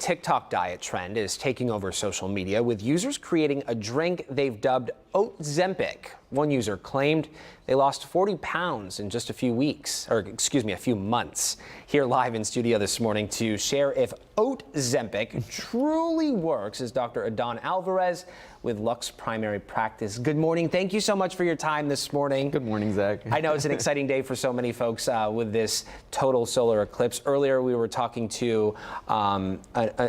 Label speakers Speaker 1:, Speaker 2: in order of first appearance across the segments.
Speaker 1: TikTok diet trend is taking over social media, with users creating a drink they've dubbed Oatzempic. One user claimed they lost 40 pounds in just a few weeks, or excuse me, a few months. Here live in studio this morning to share if Oatzempic truly works is Dr. Adon Alvarez with Lux Primary Practice. Good morning. Thank you so much for your time this morning.
Speaker 2: Good morning, Zach.
Speaker 1: I know it's an exciting day for so many folks with this total solar eclipse. Earlier, we were talking to an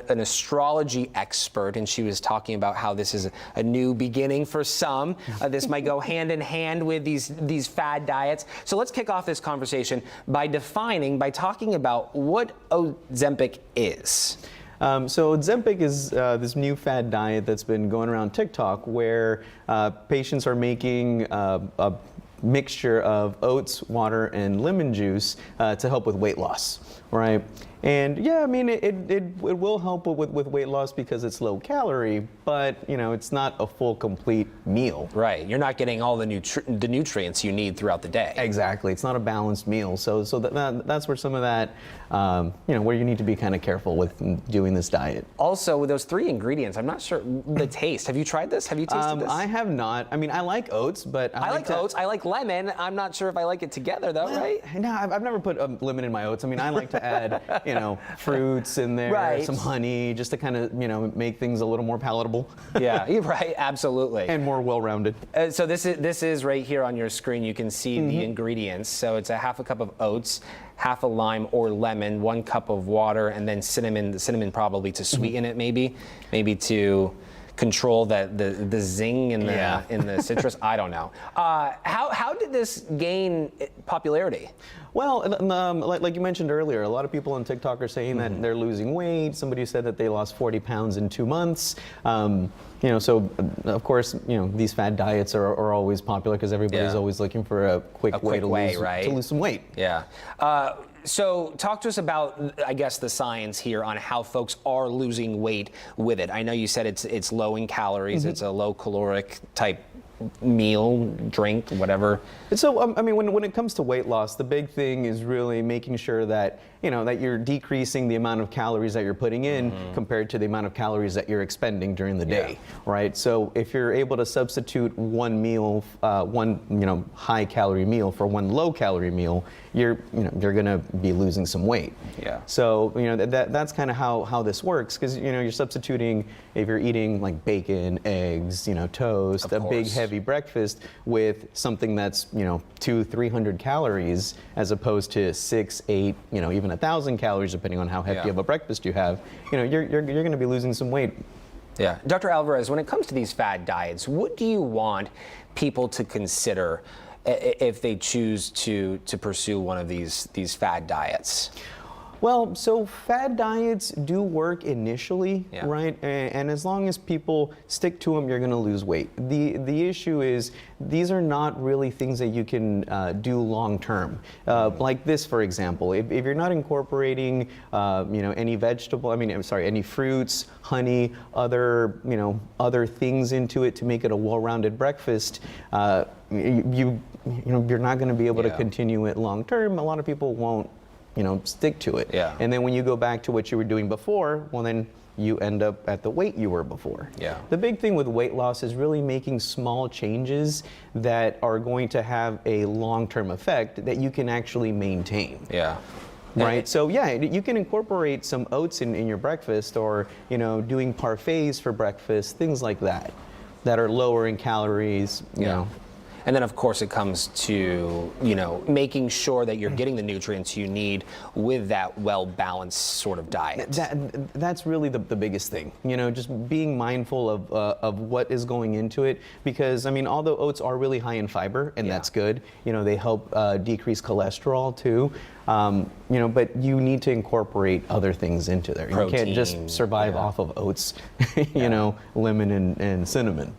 Speaker 1: astrology expert, and she was talking about how this is a new beginning for some. This might go hand in hand with these fad diets. So let's kick off this conversation by talking about what Oatzempic is.
Speaker 2: So Oatzempic is this new fad diet that's been going around TikTok, where patients are making a mixture of oats, water, and lemon juice to help with weight loss, right? And yeah, I mean, it will help with weight loss because it's low calorie, but you know, it's not a full complete meal.
Speaker 1: Right, you're not getting all the nutrients you need throughout the day.
Speaker 2: Exactly, it's not a balanced meal. So that's where some of that, you know, where you need to be kind of careful with doing this diet.
Speaker 1: Also, with those 3 ingredients, I'm not sure the taste. Have you tried this? Have you tasted this?
Speaker 2: I have not. I mean, I like oats, but
Speaker 1: I like oats. I like lemon. I'm not sure if I like it together, though, right?
Speaker 2: No, I've never put lemon in my oats. I mean, I like to add, you know, fruits in there,
Speaker 1: right,
Speaker 2: some honey, just to kind of, you know, make things a little more palatable.
Speaker 1: Yeah, you're right, absolutely.
Speaker 2: And more well-rounded.
Speaker 1: So this is right here on your screen. You can see the ingredients. So it's a half a cup of oats, half a lime or lemon, 1 cup of water, and then cinnamon. The cinnamon probably to sweeten it, maybe to control the zing in the citrus. I don't know. How did this gain popularity?
Speaker 2: Well, like you mentioned earlier, a lot of people on TikTok are saying that they're losing weight. Somebody said that they lost 40 pounds in 2 months. You know, so of course, you know, these fad diets are always popular because everybody's always looking for a quick way to lose some weight.
Speaker 1: Yeah. So talk to us about, I guess, the science here on how folks are losing weight with it. I know you said it's low in calories. It's a low caloric type meal, drink, whatever.
Speaker 2: So, I mean, when it comes to weight loss, the big thing is really making sure that, you know, that you're decreasing the amount of calories that you're putting in compared to the amount of calories that you're expending during the day, right? So if you're able to substitute one meal, one, you know, high calorie meal for one low calorie meal, you're gonna be losing some weight.
Speaker 1: Yeah.
Speaker 2: So, you know, that's kind of how this works, because, you know, you're substituting, if you're eating like bacon, eggs, you know, toast, a big heavy breakfast with something that's, you know, 200-300 calories as opposed to 6, 8, you know, even 1,000 calories depending on how hefty of a breakfast you have. You know, you're going to be losing some weight.
Speaker 1: Yeah, Dr. Alvarez, when it comes to these fad diets, what do you want people to consider if they choose to pursue one of these fad diets?
Speaker 2: Well, so fad diets do work initially, right? And as long as people stick to them, you're going to lose weight. The issue is these are not really things that you can do long term. Like this, for example, if you're not incorporating, you know, any any fruits, honey, other things into it to make it a well-rounded breakfast, you're not going to be able to continue it long term. A lot of people won't, you know, stick to it.
Speaker 1: Yeah.
Speaker 2: And then when you go back to what you were doing before, well, then you end up at the weight you were before.
Speaker 1: Yeah.
Speaker 2: The big thing with weight loss is really making small changes that are going to have a long-term effect that you can actually maintain.
Speaker 1: Yeah.
Speaker 2: Right. So yeah, you can incorporate some oats in your breakfast, or, you know, doing parfaits for breakfast, things like that are lower in calories, you know.
Speaker 1: And then, of course, it comes to, you know, making sure that you're getting the nutrients you need with that well-balanced sort of diet.
Speaker 2: That's really the biggest thing, you know, just being mindful of what is going into it. Because, I mean, although oats are really high in fiber, and that's good, you know, they help decrease cholesterol too. You know, but you need to incorporate other things into there. You can't just survive off of oats, you know, lemon and cinnamon.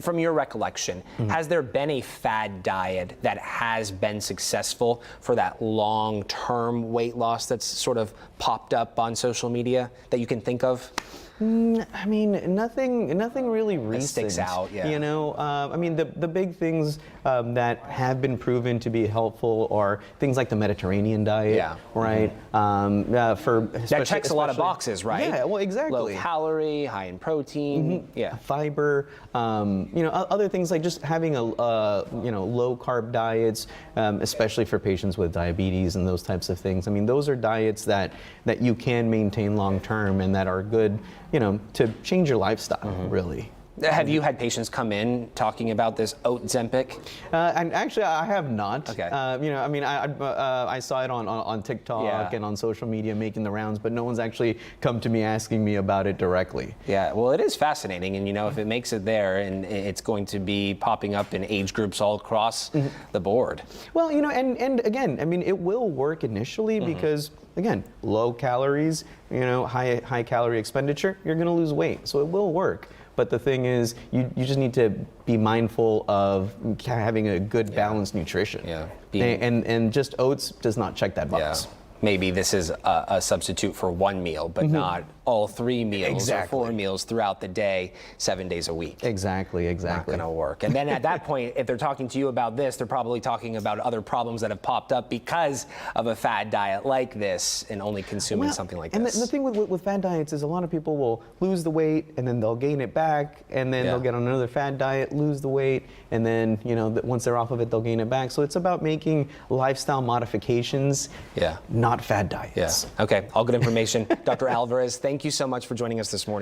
Speaker 1: From your recollection, has there been a fad diet that has been successful for that long-term weight loss that's sort of popped up on social media that you can think of?
Speaker 2: I mean, nothing really recent.
Speaker 1: sticks out, yeah.
Speaker 2: You know, I mean, the big things that have been proven to be helpful are things like the Mediterranean diet,
Speaker 1: Yeah.
Speaker 2: right?
Speaker 1: That checks a lot of boxes, right?
Speaker 2: Yeah, well, exactly.
Speaker 1: Low calorie, high in protein, yeah.
Speaker 2: Fiber, you know, other things like just having a you know, low carb diets, especially for patients with diabetes and those types of things. I mean, those are diets that you can maintain long term and that are good, you know, to change your lifestyle, really.
Speaker 1: Have you had patients come in talking about this Oatzempic?
Speaker 2: And actually, I have not.
Speaker 1: Okay.
Speaker 2: You know, I mean, I saw it on TikTok and on social media making the rounds, but no one's actually come to me asking me about it directly.
Speaker 1: Yeah, well, it is fascinating, and you know, if it makes it there, and it's going to be popping up in age groups all across the board.
Speaker 2: Well, you know, and again, I mean, it will work initially because, again, low calories, you know, high calorie expenditure, you're going to lose weight, so it will work. But the thing is, you just need to be mindful of having a good balanced nutrition.
Speaker 1: Yeah.
Speaker 2: And just oats does not check that box.
Speaker 1: Yeah. Maybe this is a substitute for one meal, but not all 3 meals or 4 meals throughout the day, 7 days a week.
Speaker 2: Exactly.
Speaker 1: Not going to work. And then at that point, if they're talking to you about this, they're probably talking about other problems that have popped up because of a fad diet like this and only consuming something like this.
Speaker 2: And the thing with fad diets is a lot of people will lose the weight and then they'll gain it back and then they'll get on another fad diet, lose the weight, and then, you know, once they're off of it, they'll gain it back. So it's about making lifestyle modifications, not fad diets.
Speaker 1: Yeah. Okay. All good information. Dr. Alvarez, thank you so much for joining us this morning.